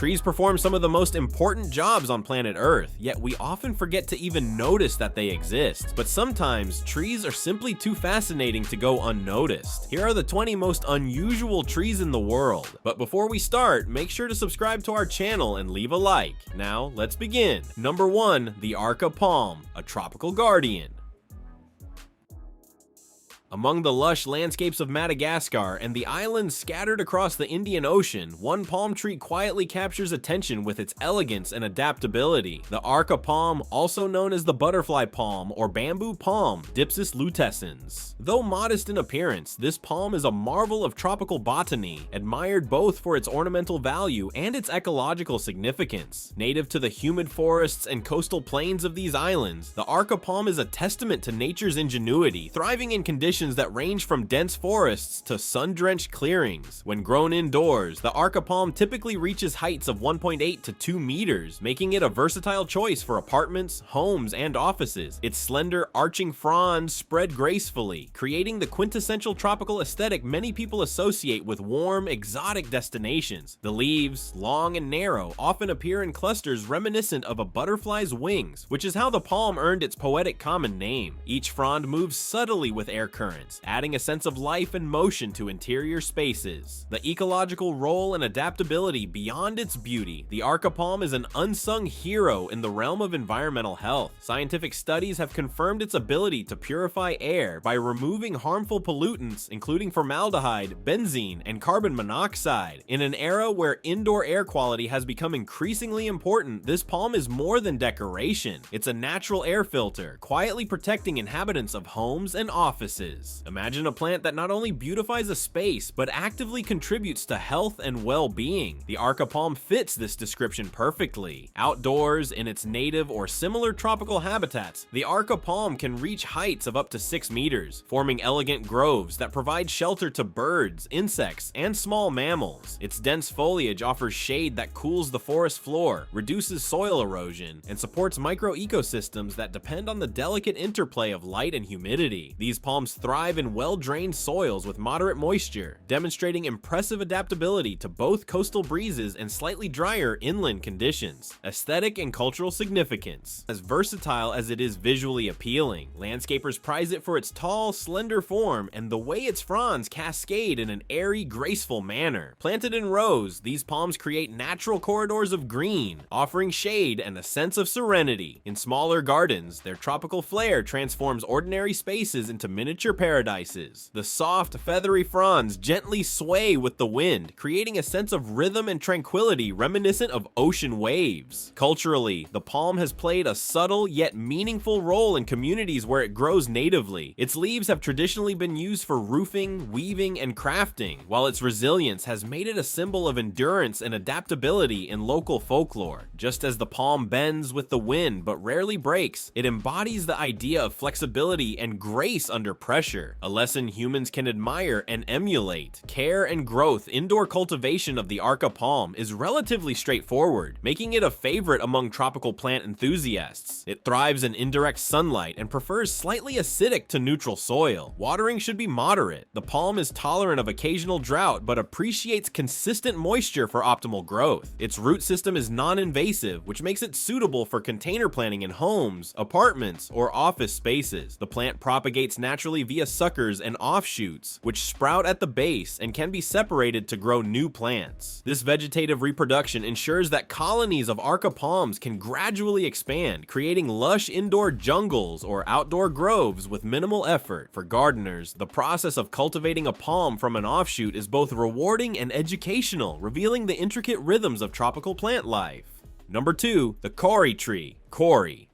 Trees perform some of the most important jobs on planet Earth, yet we often forget to even notice that they exist. But sometimes, trees are simply too fascinating to go unnoticed. Here are the 20 most unusual trees in the world. But before we start, make sure to subscribe to our channel and leave a like. Now, let's begin. Number 1, the arca palm, a tropical guardian. Among the lush landscapes of Madagascar and the islands scattered across the Indian Ocean, one palm tree quietly captures attention with its elegance and adaptability. The arca palm, also known as the butterfly palm or bamboo palm, Dipsis lutescens. Though modest in appearance, this palm is a marvel of tropical botany, admired both for its ornamental value and its ecological significance. Native to the humid forests and coastal plains of these islands, the arca palm is a testament to nature's ingenuity, thriving in conditions that range from dense forests to sun-drenched clearings. When grown indoors, the arca palm typically reaches heights of 1.8 to 2 meters, making it a versatile choice for apartments, homes, and offices. Its slender, arching fronds spread gracefully, creating the quintessential tropical aesthetic many people associate with warm, exotic destinations. The leaves, long and narrow, often appear in clusters reminiscent of a butterfly's wings, which is how the palm earned its poetic common name. Each frond moves subtly with air currents, adding a sense of life and motion to interior spaces. The ecological role and adaptability beyond its beauty, the arca palm is an unsung hero in the realm of environmental health. Scientific studies have confirmed its ability to purify air by removing harmful pollutants, including formaldehyde, benzene, and carbon monoxide. In an era where indoor air quality has become increasingly important, this palm is more than decoration. It's a natural air filter, quietly protecting inhabitants of homes and offices. Imagine a plant that not only beautifies a space, but actively contributes to health and well-being. The arca palm fits this description perfectly. Outdoors, in its native or similar tropical habitats, the arca palm can reach heights of up to 6 meters, forming elegant groves that provide shelter to birds, insects, and small mammals. Its dense foliage offers shade that cools the forest floor, reduces soil erosion, and supports micro-ecosystems that depend on the delicate interplay of light and humidity. These palms thrive in well-drained soils with moderate moisture, demonstrating impressive adaptability to both coastal breezes and slightly drier inland conditions. Aesthetic and cultural significance. As versatile as it is visually appealing, landscapers prize it for its tall, slender form and the way its fronds cascade in an airy, graceful manner. Planted in rows, these palms create natural corridors of green, offering shade and a sense of serenity. In smaller gardens, their tropical flair transforms ordinary spaces into miniature paradises. The soft, feathery fronds gently sway with the wind, creating a sense of rhythm and tranquility reminiscent of ocean waves. Culturally, the palm has played a subtle yet meaningful role in communities where it grows natively. Its leaves have traditionally been used for roofing, weaving, and crafting, while its resilience has made it a symbol of endurance and adaptability in local folklore. Just as the palm bends with the wind but rarely breaks, it embodies the idea of flexibility and grace under pressure, a lesson humans can admire and emulate. Care and growth indoor cultivation of the arca palm is relatively straightforward, making it a favorite among tropical plant enthusiasts. It thrives in indirect sunlight and prefers slightly acidic to neutral soil. Watering should be moderate. The palm is tolerant of occasional drought but appreciates consistent moisture for optimal growth. Its root system is non-invasive, which makes it suitable for container planting in homes, apartments, or office spaces. The plant propagates naturally via suckers and offshoots, which sprout at the base and can be separated to grow new plants. This vegetative reproduction ensures that colonies of arca palms can gradually expand, creating lush indoor jungles or outdoor groves with minimal effort. For gardeners, the process of cultivating a palm from an offshoot is both rewarding and educational, revealing the intricate rhythms of tropical plant life. Number 2, the kauri tree, kauri.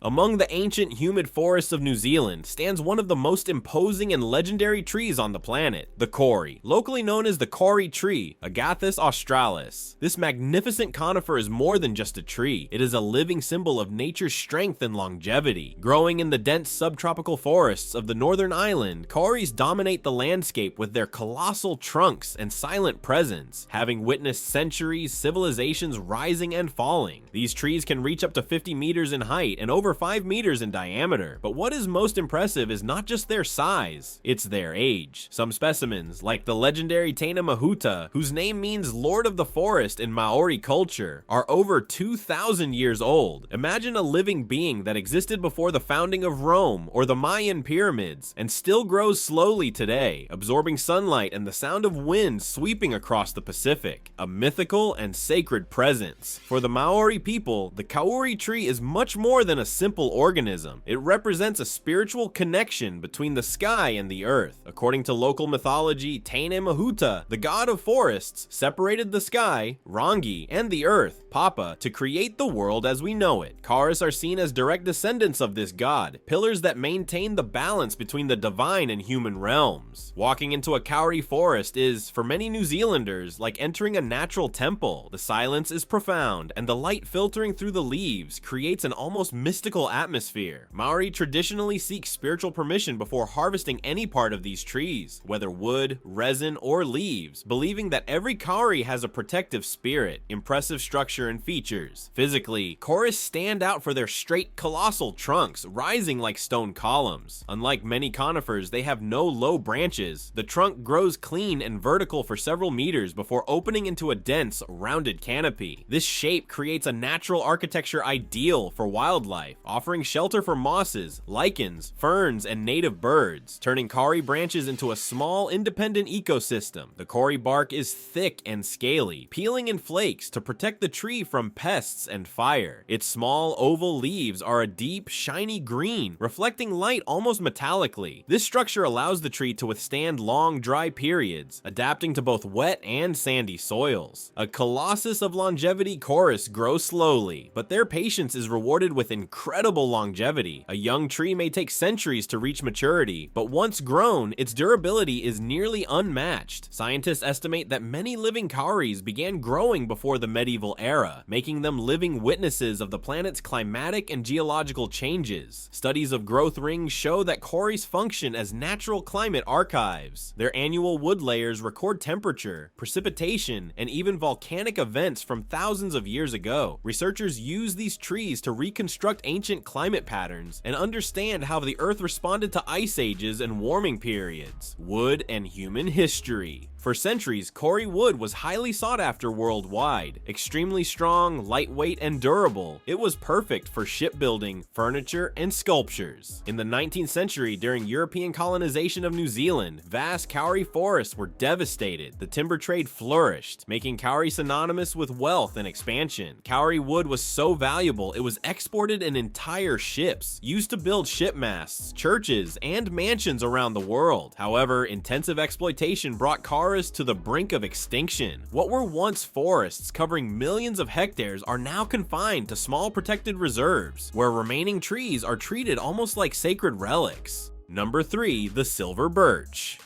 Among the ancient humid forests of New Zealand stands one of the most imposing and legendary trees on the planet, the kauri, locally known as the kauri tree, Agathis australis. This magnificent conifer is more than just a tree. It is a living symbol of nature's strength and longevity. Growing in the dense subtropical forests of the northern island, kauris dominate the landscape with their colossal trunks and silent presence, having witnessed centuries, civilizations rising and falling. These trees can reach up to 50 meters in height and over over 5 meters in diameter. But what is most impressive is not just their size, it's their age. Some specimens, like the legendary Tena Mahuta, whose name means Lord of the Forest in Maori culture, are over 2,000 years old. Imagine a living being that existed before the founding of Rome or the Mayan pyramids, and still grows slowly today, absorbing sunlight and the sound of wind sweeping across the Pacific. A mythical and sacred presence. For the Maori people, the kauri tree is much more than a simple organism. It represents a spiritual connection between the sky and the earth. According to local mythology, Tene Mahuta, the god of forests, separated the sky, Rangi, and the earth, Papa, to create the world as we know it. Karis are seen as direct descendants of this god, pillars that maintain the balance between the divine and human realms. Walking into a kauri forest is, for many New Zealanders, like entering a natural temple. The silence is profound, and the light filtering through the leaves creates an almost mystical atmosphere. Maori traditionally seek spiritual permission before harvesting any part of these trees, whether wood, resin, or leaves, believing that every kauri has a protective spirit. Impressive structure and features. Physically, Chorus stand out for their straight, colossal trunks, rising like stone columns. Unlike many conifers, they have no low branches. The trunk grows clean and vertical for several meters before opening into a dense, rounded canopy. This shape creates a natural architecture ideal for wildlife, offering shelter for mosses, lichens, ferns, and native birds, turning kauri branches into a small, independent ecosystem. The kauri bark is thick and scaly, peeling in flakes to protect the tree from pests and fire. Its small, oval leaves are a deep, shiny green, reflecting light almost metallically. This structure allows the tree to withstand long, dry periods, adapting to both wet and sandy soils. A colossus of longevity chorus grows slowly, but their patience is rewarded with incredible longevity. A young tree may take centuries to reach maturity, but once grown, its durability is nearly unmatched. Scientists estimate that many living kauris began growing before the medieval era, making them living witnesses of the planet's climatic and geological changes. Studies of growth rings show that kauris function as natural climate archives. Their annual wood layers record temperature, precipitation, and even volcanic events from thousands of years ago. Researchers use these trees to reconstruct ancient climate patterns and understand how the Earth responded to ice ages and warming periods. Wood and human history. For centuries, kauri wood was highly sought after worldwide. Extremely strong, lightweight, and durable, it was perfect for shipbuilding, furniture, and sculptures. In the 19th century, during European colonization of New Zealand, vast kauri forests were devastated. The timber trade flourished, making kauri synonymous with wealth and expansion. Kauri wood was so valuable, it was exported in entire ships, used to build ship masts, churches, and mansions around the world. However, intensive exploitation brought kauri to the brink of extinction. What were once forests covering millions of hectares are now confined to small protected reserves, where remaining trees are treated almost like sacred relics. Number 3. The silver birch.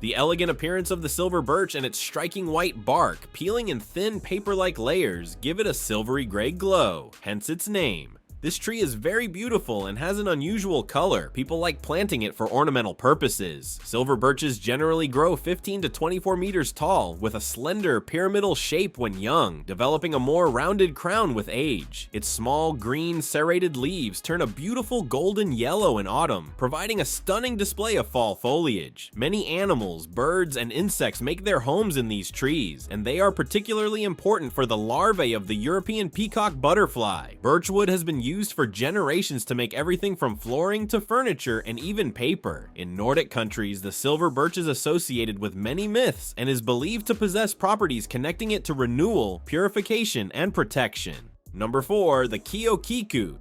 The elegant appearance of the silver birch and its striking white bark, peeling in thin paper-like layers, give it a silvery gray glow, hence its name. This tree is very beautiful and has an unusual color. People like planting it for ornamental purposes. Silver birches generally grow 15 to 24 meters tall, with a slender pyramidal shape when young, developing a more rounded crown with age. Its small, green, serrated leaves turn a beautiful golden yellow in autumn, providing a stunning display of fall foliage. Many animals, birds, and insects make their homes in these trees, and they are particularly important for the larvae of the European peacock butterfly. Birchwood has been used for generations to make everything from flooring to furniture and even paper. In Nordic countries, the silver birch is associated with many myths and is believed to possess properties connecting it to renewal, purification, and protection. Number 4. The kioiku.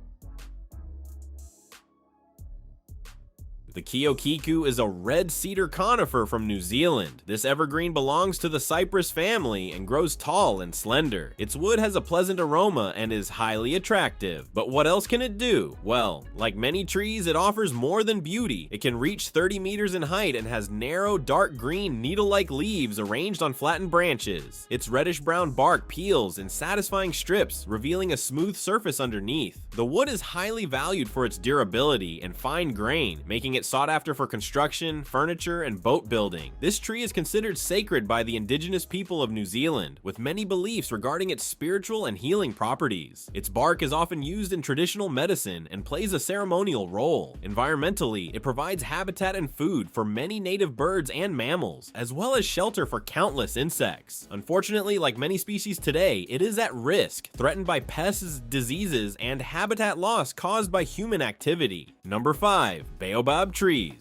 The kioiku is a red cedar conifer from New Zealand. This evergreen belongs to the cypress family and grows tall and slender. Its wood has a pleasant aroma and is highly attractive. But what else can it do? Well, like many trees, it offers more than beauty. It can reach 30 meters in height and has narrow, dark green, needle-like leaves arranged on flattened branches. Its reddish-brown bark peels in satisfying strips, revealing a smooth surface underneath. The wood is highly valued for its durability and fine grain, making it it's sought after for construction, furniture, and boat building. This tree is considered sacred by the indigenous people of New Zealand, with many beliefs regarding its spiritual and healing properties. Its bark is often used in traditional medicine and plays a ceremonial role. Environmentally, it provides habitat and food for many native birds and mammals, as well as shelter for countless insects. Unfortunately, like many species today, it is at risk, threatened by pests, diseases, and habitat loss caused by human activity. Number 5. Baobab trees.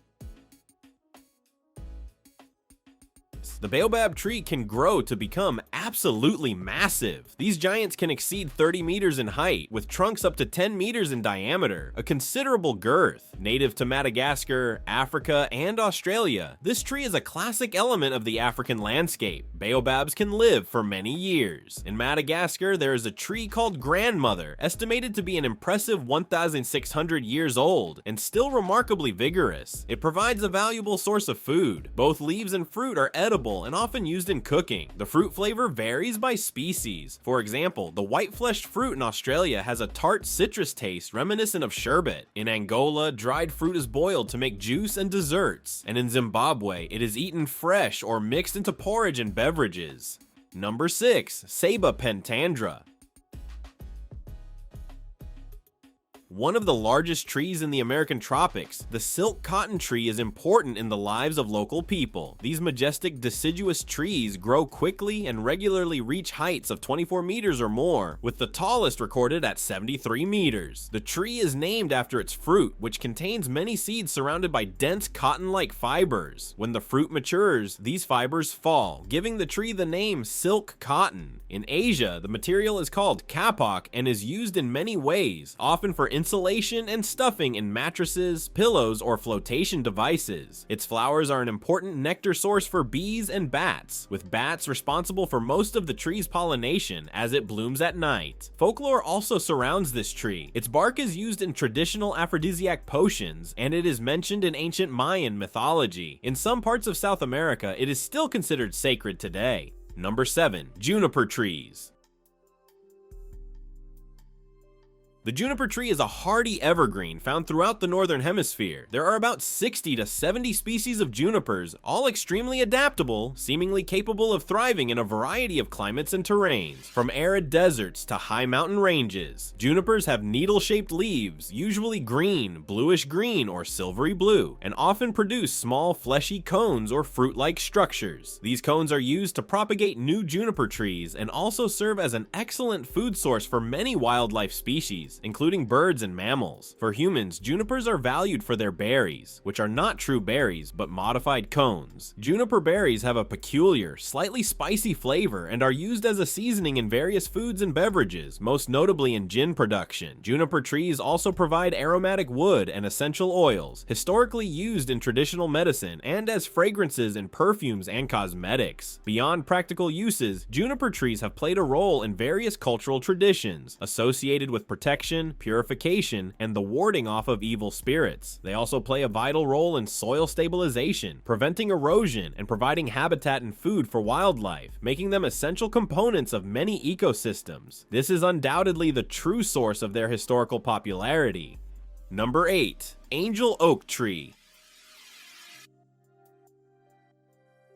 The baobab tree can grow to become absolutely massive. These giants can exceed 30 meters in height, with trunks up to 10 meters in diameter, a considerable girth. Native to Madagascar, Africa, and Australia, this tree is a classic element of the African landscape. Baobabs can live for many years. In Madagascar, there is a tree called grandmother, estimated to be an impressive 1,600 years old, and still remarkably vigorous. It provides a valuable source of food. Both leaves and fruit are edible and often used in cooking. The fruit flavor varies by species. For example, the white-fleshed fruit in Australia has a tart citrus taste reminiscent of sherbet. In Angola, dried fruit is boiled to make juice and desserts. And in Zimbabwe, it is eaten fresh or mixed into porridge and beverages. Number 6. Ceiba pentandra. One of the largest trees in the American tropics, the silk cotton tree is important in the lives of local people. These majestic deciduous trees grow quickly and regularly reach heights of 24 meters or more, with the tallest recorded at 73 meters. The tree is named after its fruit, which contains many seeds surrounded by dense cotton-like fibers. When the fruit matures, these fibers fall, giving the tree the name silk cotton. In Asia, the material is called kapok and is used in many ways, often for insulation and stuffing in mattresses, pillows, or flotation devices. Its flowers are an important nectar source for bees and bats, with bats responsible for most of the tree's pollination as it blooms at night. Folklore also surrounds this tree. Its bark is used in traditional aphrodisiac potions, and it is mentioned in ancient Mayan mythology. In some parts of South America, it is still considered sacred today. Number 7. Juniper trees. The juniper tree is a hardy evergreen found throughout the northern hemisphere. There are about 60 to 70 species of junipers, all extremely adaptable, seemingly capable of thriving in a variety of climates and terrains, from arid deserts to high mountain ranges. Junipers have needle-shaped leaves, usually green, bluish-green, or silvery blue, and often produce small fleshy cones or fruit-like structures. These cones are used to propagate new juniper trees and also serve as an excellent food source for many wildlife species, including birds and mammals. For humans, junipers are valued for their berries, which are not true berries, but modified cones. Juniper berries have a peculiar, slightly spicy flavor and are used as a seasoning in various foods and beverages, most notably in gin production. Juniper trees also provide aromatic wood and essential oils, historically used in traditional medicine and as fragrances in perfumes and cosmetics. Beyond practical uses, juniper trees have played a role in various cultural traditions, associated with protection, purification, and the warding off of evil spirits. They also play a vital role in soil stabilization, preventing erosion, and providing habitat and food for wildlife, making them essential components of many ecosystems. This is undoubtedly the true source of their historical popularity. Number 8. Angel oak tree.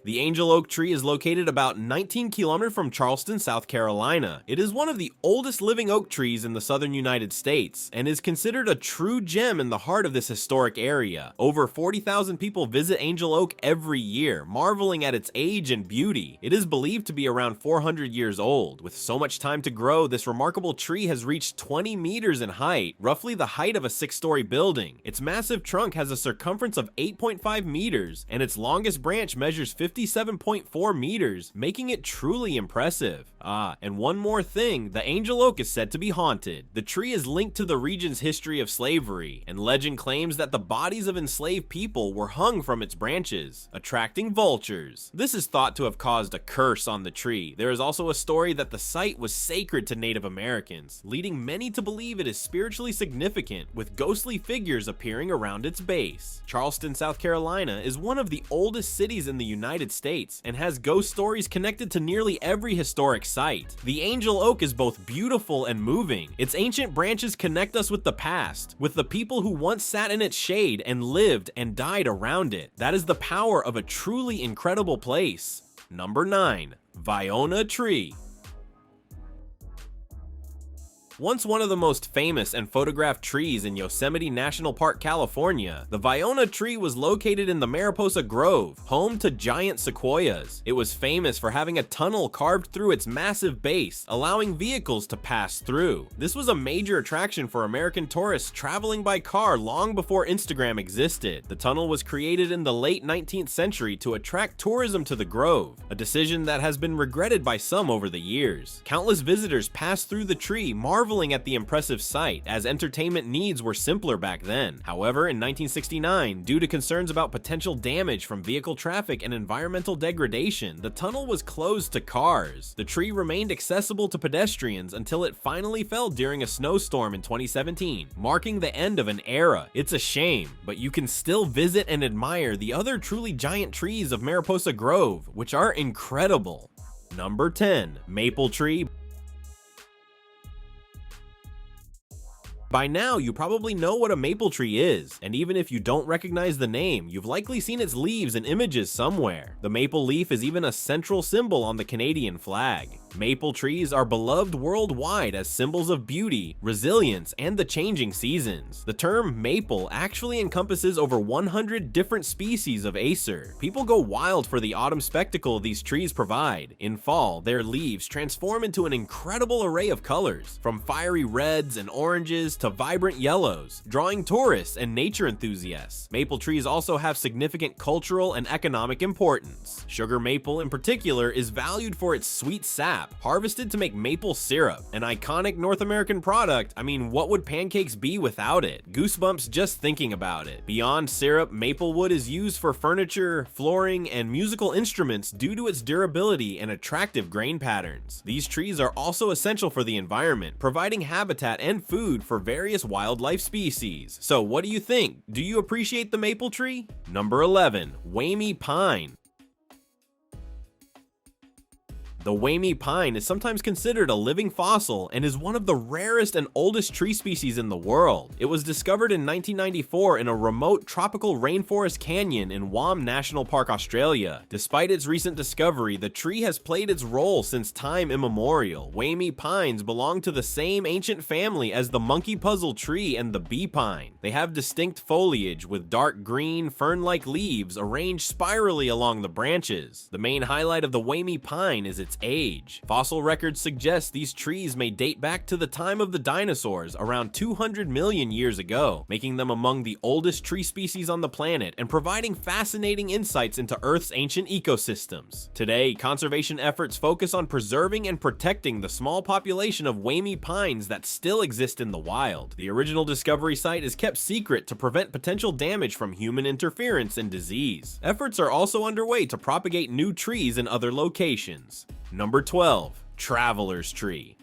The angel oak tree is located about 19 kilometers from Charleston, South Carolina. It is one of the oldest living oak trees in the southern United States and is considered a true gem in the heart of this historic area. Over 40,000 people visit Angel Oak every year, marveling at its age and beauty. It is believed to be around 400 years old. With so much time to grow, this remarkable tree has reached 20 meters in height, roughly the height of a 6-story building. Its massive trunk has a circumference of 8.5 meters, and its longest branch measures 57.4 meters, making it truly impressive. And one more thing, the angel oak is said to be haunted. The tree is linked to the region's history of slavery, and legend claims that the bodies of enslaved people were hung from its branches, attracting vultures. This is thought to have caused a curse on the tree. There is also a story that the site was sacred to Native Americans, leading many to believe it is spiritually significant, with ghostly figures appearing around its base. Charleston, South Carolina is one of the oldest cities in the United United States and has ghost stories connected to nearly every historic site. The angel oak is both beautiful and moving. Its ancient branches connect us with the past, with the people who once sat in its shade and lived and died around it. That is the power of a truly incredible place. Number 9. Vaona tree. Once one of the most famous and photographed trees in Yosemite National Park, California, the vaona tree was located in the Mariposa Grove, home to giant sequoias. It was famous for having a tunnel carved through its massive base, allowing vehicles to pass through. This was a major attraction for American tourists traveling by car long before Instagram existed. The tunnel was created in the late 19th century to attract tourism to the grove, a decision that has been regretted by some over the years. Countless visitors passed through the tree, marveling at the impressive sight, as entertainment needs were simpler back then. However, in 1969, due to concerns about potential damage from vehicle traffic and environmental degradation, the tunnel was closed to cars. The tree remained accessible to pedestrians until it finally fell during a snowstorm in 2017, marking the end of an era. It's a shame, but you can still visit and admire the other truly giant trees of Mariposa Grove, which are incredible. Number 10. Maple tree. By now, you probably know what a maple tree is, and even if you don't recognize the name, you've likely seen its leaves in images somewhere. The maple leaf is even a central symbol on the Canadian flag. Maple trees are beloved worldwide as symbols of beauty, resilience, and the changing seasons. The term maple actually encompasses over 100 different species of acer. People go wild for the autumn spectacle these trees provide. In fall, their leaves transform into an incredible array of colors, from fiery reds and oranges to vibrant yellows, drawing tourists and nature enthusiasts. Maple trees also have significant cultural and economic importance. Sugar maple in particular is valued for its sweet sap, harvested to make maple syrup, an iconic North American product. I mean, what would pancakes be without it? Goosebumps just thinking about it. Beyond syrup, maple wood is used for furniture, flooring, and musical instruments due to its durability and attractive grain patterns. These trees are also essential for the environment, providing habitat and food for various wildlife species. So what do you think? Do you appreciate the maple tree? Number 11. Wamy pine. The wamy pine is sometimes considered a living fossil and is one of the rarest and oldest tree species in the world. It was discovered in 1994 in a remote tropical rainforest canyon in Wamy National Park, Australia. Despite its recent discovery, the tree has played its role since time immemorial. Wamy pines belong to the same ancient family as the monkey puzzle tree and the bee pine. They have distinct foliage with dark green, fern-like leaves arranged spirally along the branches. The main highlight of the wamy pine is its age. Fossil records suggest these trees may date back to the time of the dinosaurs, around 200 million years ago, making them among the oldest tree species on the planet and providing fascinating insights into Earth's ancient ecosystems. Today, conservation efforts focus on preserving and protecting the small population of wamy pines that still exist in the wild. The original discovery site is kept secret to prevent potential damage from human interference and disease. Efforts are also underway to propagate new trees in other locations. Number 12. Traveler's tree.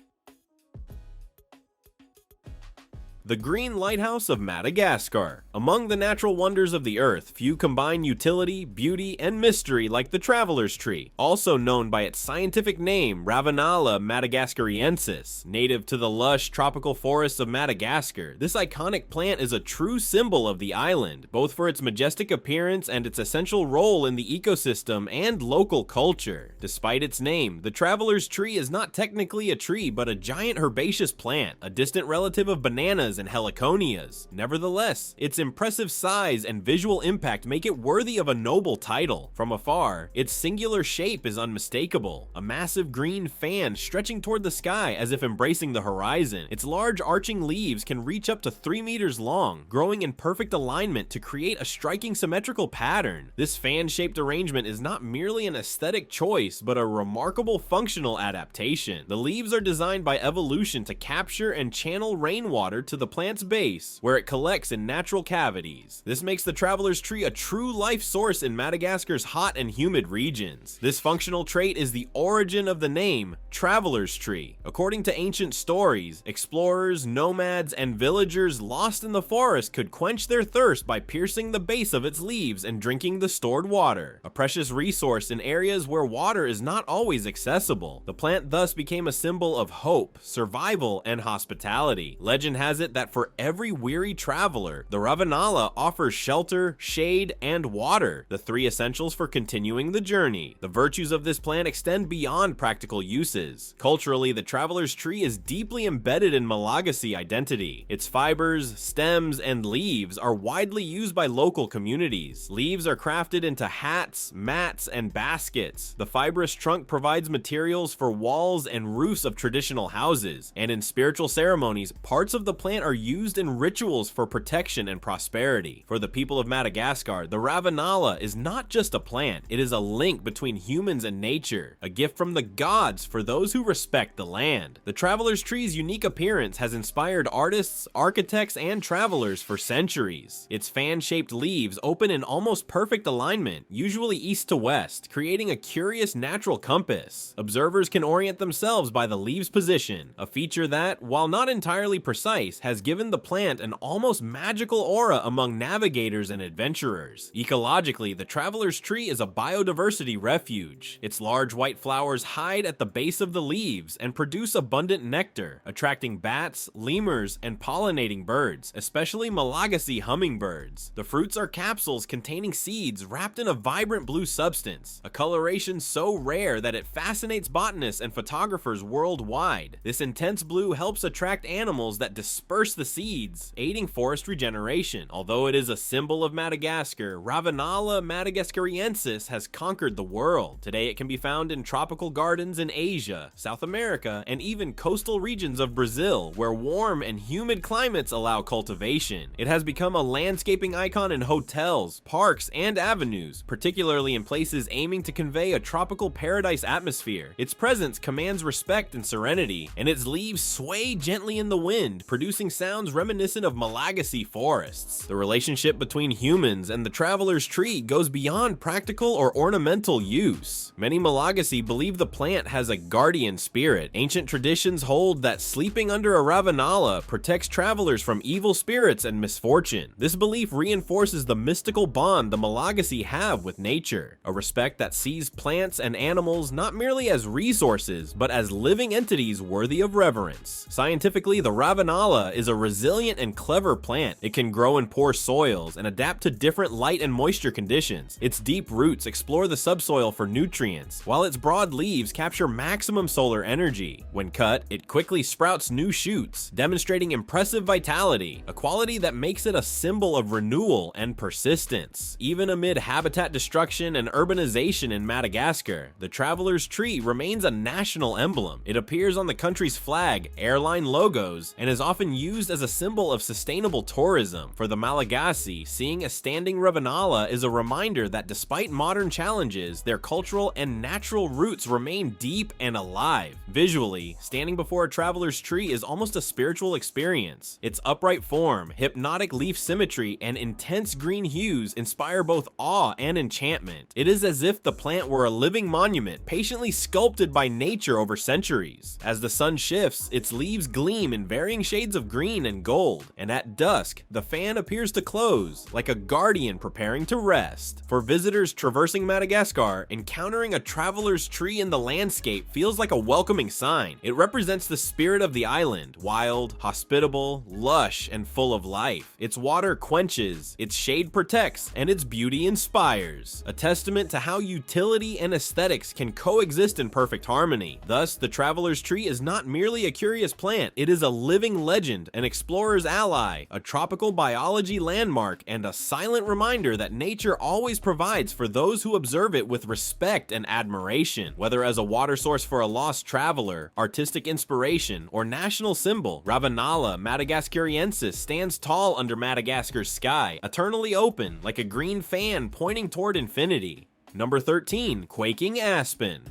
The Green Lighthouse of Madagascar. Among the natural wonders of the earth, few combine utility, beauty, and mystery like the traveler's tree, also known by its scientific name Ravenala madagascariensis. Native to the lush tropical forests of Madagascar, this iconic plant is a true symbol of the island, both for its majestic appearance and its essential role in the ecosystem and local culture. Despite its name, the traveler's tree is not technically a tree but a giant herbaceous plant, a distant relative of bananas and heliconias. Nevertheless, its impressive size and visual impact make it worthy of a noble title. From afar, its singular shape is unmistakable, a massive green fan stretching toward the sky as if embracing the horizon. Its large arching leaves can reach up to 3 meters long, growing in perfect alignment to create a striking symmetrical pattern. This fan-shaped arrangement is not merely an aesthetic choice, but a remarkable functional adaptation. The leaves are designed by evolution to capture and channel rainwater to the the plant's base, where it collects in natural cavities. This makes the traveler's tree a true life source in Madagascar's hot and humid regions. This functional trait is the origin of the name traveler's tree. According to ancient stories, explorers, nomads, and villagers lost in the forest could quench their thirst by piercing the base of its leaves and drinking the stored water, a precious resource in areas where water is not always accessible. The plant thus became a symbol of hope, survival, and hospitality. Legend has it that for every weary traveler, the Ravanala offers shelter, shade, and water, the three essentials for continuing the journey. The virtues of this plant extend beyond practical uses. Culturally, the traveler's tree is deeply embedded in Malagasy identity. Its fibers, stems, and leaves are widely used by local communities. Leaves are crafted into hats, mats, and baskets. The fibrous trunk provides materials for walls and roofs of traditional houses, and in spiritual ceremonies, parts of the plant are used in rituals for protection and prosperity. For the people of Madagascar, the Ravanala is not just a plant, it is a link between humans and nature, a gift from the gods for those who respect the land. The traveler's tree's unique appearance has inspired artists, architects, and travelers for centuries. Its fan-shaped leaves open in almost perfect alignment, usually east to west, creating a curious natural compass. Observers can orient themselves by the leaves' position, a feature that, while not entirely precise, has given the plant an almost magical aura among navigators and adventurers. Ecologically, the traveler's tree is a biodiversity refuge. Its large white flowers hide at the base of the leaves and produce abundant nectar, attracting bats, lemurs, and pollinating birds, especially Malagasy hummingbirds. The fruits are capsules containing seeds wrapped in a vibrant blue substance, a coloration so rare that it fascinates botanists and photographers worldwide. This intense blue helps attract animals that disperse the seeds, aiding forest regeneration. Although it is a symbol of Madagascar, Ravanala madagascariensis has conquered the world. Today it can be found in tropical gardens in Asia, South America, and even coastal regions of Brazil, where warm and humid climates allow cultivation. It has become a landscaping icon in hotels, parks, and avenues, particularly in places aiming to convey a tropical paradise atmosphere. Its presence commands respect and serenity, and its leaves sway gently in the wind, producing sounds reminiscent of Malagasy forests. The relationship between humans and the traveler's tree goes beyond practical or ornamental use. Many Malagasy believe the plant has a guardian spirit. Ancient traditions hold that sleeping under a Ravanala protects travelers from evil spirits and misfortune. This belief reinforces the mystical bond the Malagasy have with nature, a respect that sees plants and animals not merely as resources, but as living entities worthy of reverence. Scientifically, the Ravanala is a resilient and clever plant. It can grow in poor soils and adapt to different light and moisture conditions. Its deep roots explore the subsoil for nutrients, while its broad leaves capture maximum solar energy. When cut, it quickly sprouts new shoots, demonstrating impressive vitality, a quality that makes it a symbol of renewal and persistence. Even amid habitat destruction and urbanization in Madagascar, the traveler's tree remains a national emblem. It appears on the country's flag, airline logos, and is often used as a symbol of sustainable tourism. For the Malagasy, seeing a standing Ravanala is a reminder that despite modern challenges, their cultural and natural roots remain deep and alive. Visually, standing before a traveler's tree is almost a spiritual experience. Its upright form, hypnotic leaf symmetry, and intense green hues inspire both awe and enchantment. It is as if the plant were a living monument, patiently sculpted by nature over centuries. As the sun shifts, its leaves gleam in varying shades of green and gold, and at dusk, the fan appears to close, like a guardian preparing to rest. For visitors traversing Madagascar, encountering a traveler's tree in the landscape feels like a welcoming sign. It represents the spirit of the island, wild, hospitable, lush, and full of life. Its water quenches, its shade protects, and its beauty inspires, a testament to how utility and aesthetics can coexist in perfect harmony. Thus, the traveler's tree is not merely a curious plant, it is a living legend, an explorer's ally, a tropical biology landmark, and a silent reminder that nature always provides for those who observe it with respect and admiration. Whether as a water source for a lost traveler, artistic inspiration, or national symbol, Ravanala madagascariensis stands tall under Madagascar's sky, eternally open, like a green fan pointing toward infinity. Number 13, quaking aspen.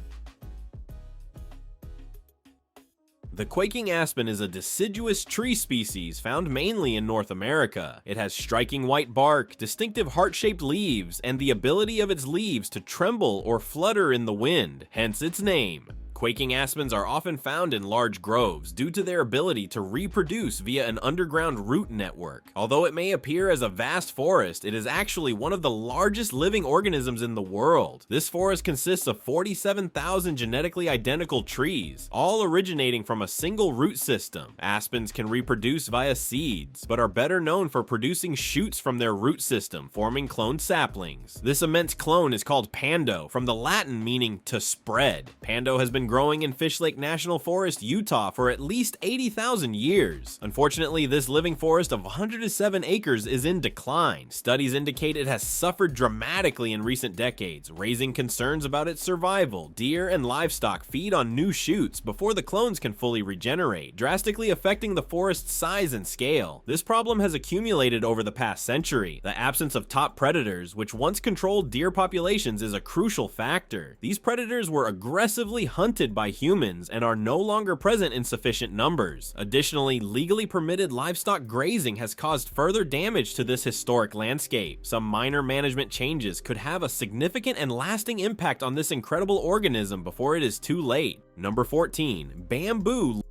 The quaking aspen is a deciduous tree species found mainly in North America. It has striking white bark, distinctive heart-shaped leaves, and the ability of its leaves to tremble or flutter in the wind, hence its name. Quaking aspens are often found in large groves due to their ability to reproduce via an underground root network. Although it may appear as a vast forest, it is actually one of the largest living organisms in the world. This forest consists of 47,000 genetically identical trees, all originating from a single root system. Aspens can reproduce via seeds, but are better known for producing shoots from their root system, forming cloned saplings. This immense clone is called pando, from the Latin meaning to spread. Pando has been growing in Fish Lake National Forest, Utah for at least 80,000 years. Unfortunately, this living forest of 107 acres is in decline. Studies indicate it has suffered dramatically in recent decades, raising concerns about its survival. Deer and livestock feed on new shoots before the clones can fully regenerate, drastically affecting the forest's size and scale. This problem has accumulated over the past century. The absence of top predators, which once controlled deer populations, is a crucial factor. These predators were aggressively hunted by humans and are no longer present in sufficient numbers. Additionally, legally permitted livestock grazing has caused further damage to this historic landscape. Some minor management changes could have a significant and lasting impact on this incredible organism before it is too late. Number 14. Bamboo.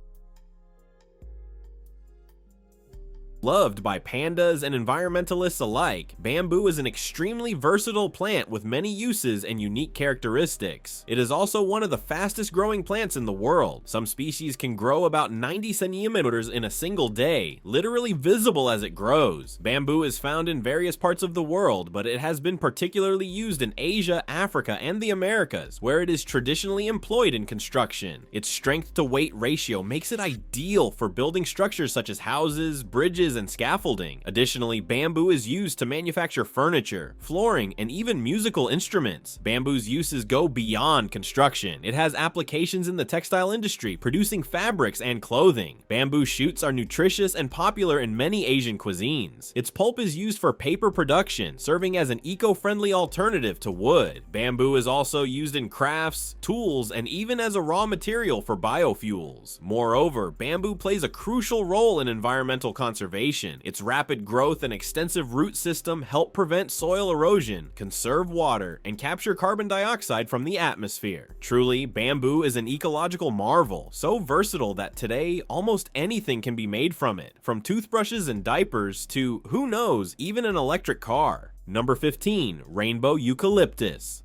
Loved by pandas and environmentalists alike, bamboo is an extremely versatile plant with many uses and unique characteristics. It is also one of the fastest growing plants in the world. Some species can grow about 90 centimeters in a single day, literally visible as it grows. Bamboo is found in various parts of the world, but it has been particularly used in Asia, Africa, and the Americas, where it is traditionally employed in construction. Its strength to weight ratio makes it ideal for building structures such as houses, bridges, and scaffolding. Additionally, bamboo is used to manufacture furniture, flooring, and even musical instruments. Bamboo's uses go beyond construction. It has applications in the textile industry, producing fabrics and clothing. Bamboo shoots are nutritious and popular in many Asian cuisines. Its pulp is used for paper production, serving as an eco-friendly alternative to wood. Bamboo is also used in crafts, tools, and even as a raw material for biofuels. Moreover, bamboo plays a crucial role in environmental conservation. Its rapid growth and extensive root system help prevent soil erosion, conserve water, and capture carbon dioxide from the atmosphere. Truly, bamboo is an ecological marvel, so versatile that today almost anything can be made from it, from toothbrushes and diapers to, who knows, even an electric car. Number 15. Rainbow eucalyptus.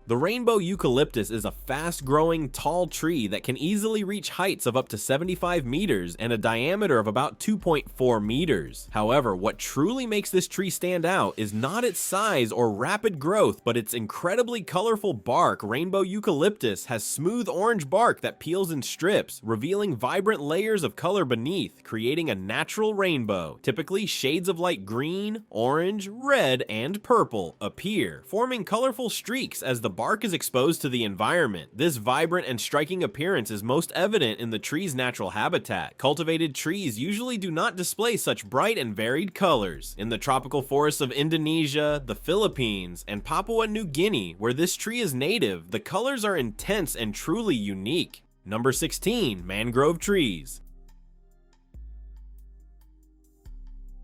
The rainbow eucalyptus is a fast-growing, tall tree that can easily reach heights of up to 75 meters and a diameter of about 2.4 meters. However, what truly makes this tree stand out is not its size or rapid growth, but its incredibly colorful bark. Rainbow eucalyptus has smooth orange bark that peels in strips, revealing vibrant layers of color beneath, creating a natural rainbow. Typically, shades of light green, orange, red, and purple appear, forming colorful streaks as the bark is exposed to the environment. This vibrant and striking appearance is most evident in the tree's natural habitat. Cultivated trees usually do not display such bright and varied colors. In the tropical forests of Indonesia, the Philippines, and Papua New Guinea, where this tree is native, the colors are intense and truly unique. Number 16. Mangrove trees.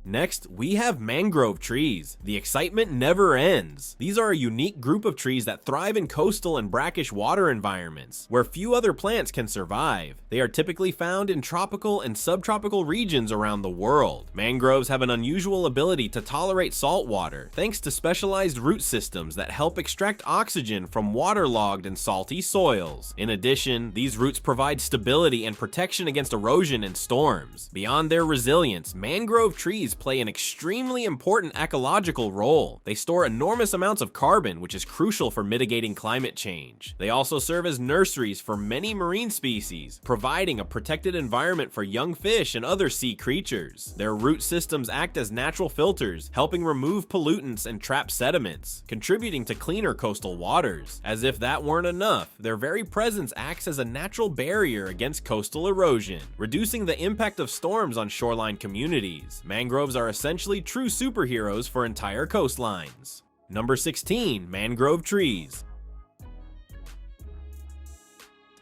Next, we have mangrove trees. The excitement never ends. These are a unique group of trees that thrive in coastal and brackish water environments, where few other plants can survive. They are typically found in tropical and subtropical regions around the world. Mangroves have an unusual ability to tolerate salt water, thanks to specialized root systems that help extract oxygen from waterlogged and salty soils. In addition, these roots provide stability and protection against erosion and storms. Beyond their resilience, mangrove trees play an extremely important ecological role. They store enormous amounts of carbon, which is crucial for mitigating climate change. They also serve as nurseries for many marine species, providing a protected environment for young fish and other sea creatures. Their root systems act as natural filters, helping remove pollutants and trap sediments, contributing to cleaner coastal waters. As if that weren't enough, their very presence acts as a natural barrier against coastal erosion, reducing the impact of storms on shoreline communities. Mangroves are essentially true superheroes for entire coastlines. Number 16. Mangrove trees.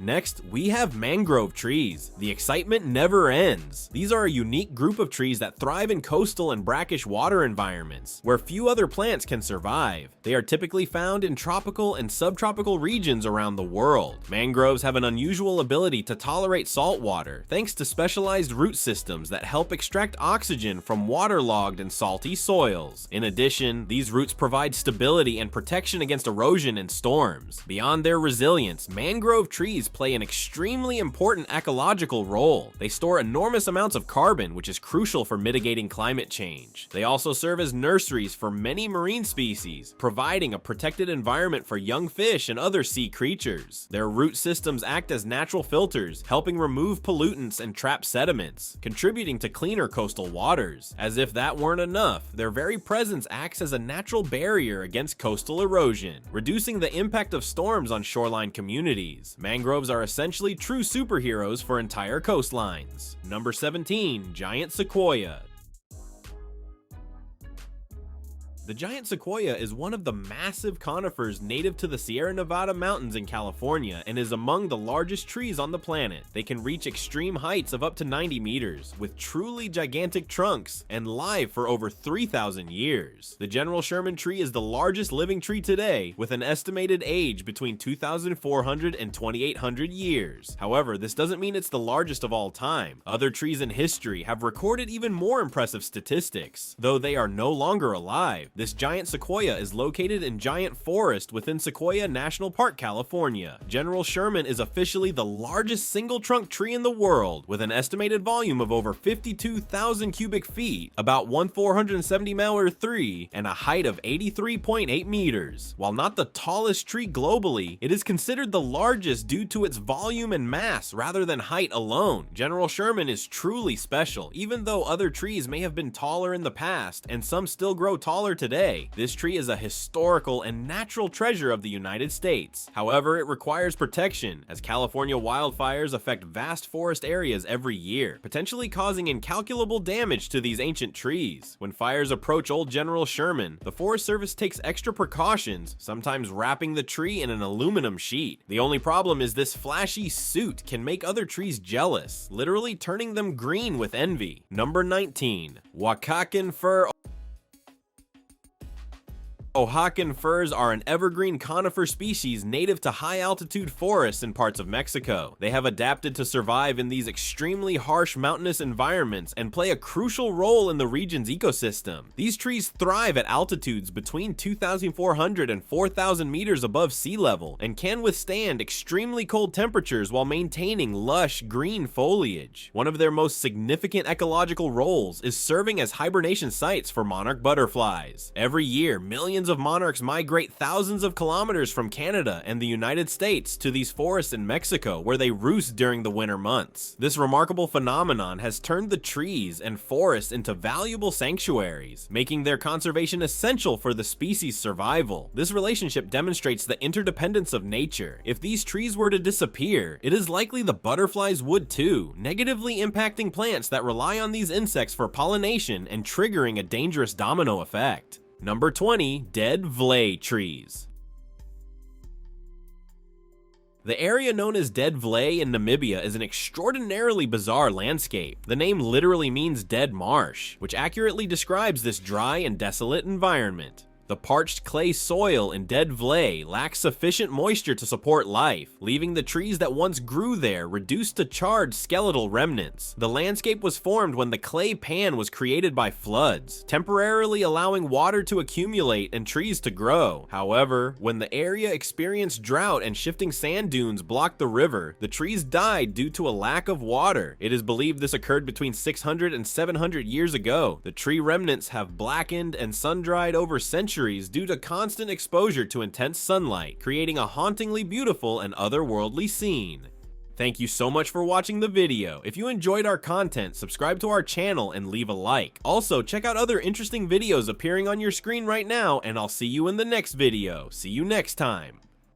Next, we have mangrove trees. The excitement never ends. These are a unique group of trees that thrive in coastal and brackish water environments, where few other plants can survive. They are typically found in tropical and subtropical regions around the world. Mangroves have an unusual ability to tolerate salt water, thanks to specialized root systems that help extract oxygen from waterlogged and salty soils. In addition, these roots provide stability and protection against erosion and storms. Beyond their resilience, mangrove trees play an extremely important ecological role. They store enormous amounts of carbon, which is crucial for mitigating climate change. They also serve as nurseries for many marine species, providing a protected environment for young fish and other sea creatures. Their root systems act as natural filters, helping remove pollutants and trap sediments, contributing to cleaner coastal waters. As if that weren't enough, their very presence acts as a natural barrier against coastal erosion, reducing the impact of storms on shoreline communities. Mangroves are essentially true superheroes for entire coastlines. Number 17, giant sequoia. The giant sequoia is one of the massive conifers native to the Sierra Nevada mountains in California and is among the largest trees on the planet. They can reach extreme heights of up to 90 meters, with truly gigantic trunks, and live for over 3,000 years. The General Sherman tree is the largest living tree today, with an estimated age between 2,400 and 2,800 years. However, this doesn't mean it's the largest of all time. Other trees in history have recorded even more impressive statistics, though they are no longer alive. This giant sequoia is located in Giant Forest within Sequoia National Park, California. General Sherman is officially the largest single-trunk tree in the world, with an estimated volume of over 52,000 cubic feet, about 1,470 Mauer 3, and a height of 83.8 meters. While not the tallest tree globally, it is considered the largest due to its volume and mass rather than height alone. General Sherman is truly special, even though other trees may have been taller in the past, and some still grow taller today. This tree is a historical and natural treasure of the United States. However, it requires protection, as California wildfires affect vast forest areas every year, potentially causing incalculable damage to these ancient trees. When fires approach old General Sherman, the Forest Service takes extra precautions, sometimes wrapping the tree in an aluminum sheet. The only problem is this flashy suit can make other trees jealous, literally turning them green with envy. Number 19, oaxacan fir. Oaxacan firs are an evergreen conifer species native to high-altitude forests in parts of Mexico. They have adapted to survive in these extremely harsh mountainous environments and play a crucial role in the region's ecosystem. These trees thrive at altitudes between 2,400 and 4,000 meters above sea level and can withstand extremely cold temperatures while maintaining lush green foliage. One of their most significant ecological roles is serving as hibernation sites for monarch butterflies. Every year, millions of monarchs migrate thousands of kilometers from Canada and the United States to these forests in Mexico, where they roost during the winter months. This remarkable phenomenon has turned the trees and forests into valuable sanctuaries, making their conservation essential for the species' survival. This relationship demonstrates the interdependence of nature. If these trees were to disappear, it is likely the butterflies would too, negatively impacting plants that rely on these insects for pollination and triggering a dangerous domino effect. Number 20, dead vlei trees. The area known as Dead Vlei in Namibia is an extraordinarily bizarre landscape. The name literally means dead marsh, which accurately describes this dry and desolate environment. The parched clay soil in Dead Vlei lacks sufficient moisture to support life, leaving the trees that once grew there reduced to charred skeletal remnants. The landscape was formed when the clay pan was created by floods, temporarily allowing water to accumulate and trees to grow. However, when the area experienced drought and shifting sand dunes blocked the river, the trees died due to a lack of water. It is believed this occurred between 600 and 700 years ago. The tree remnants have blackened and sun-dried over centuries due to constant exposure to intense sunlight, creating a hauntingly beautiful and otherworldly scene. Thank you so much for watching the video. If you enjoyed our content, subscribe to our channel and leave a like. Also, check out other interesting videos appearing on your screen right now, and I'll see you in the next video. See you next time.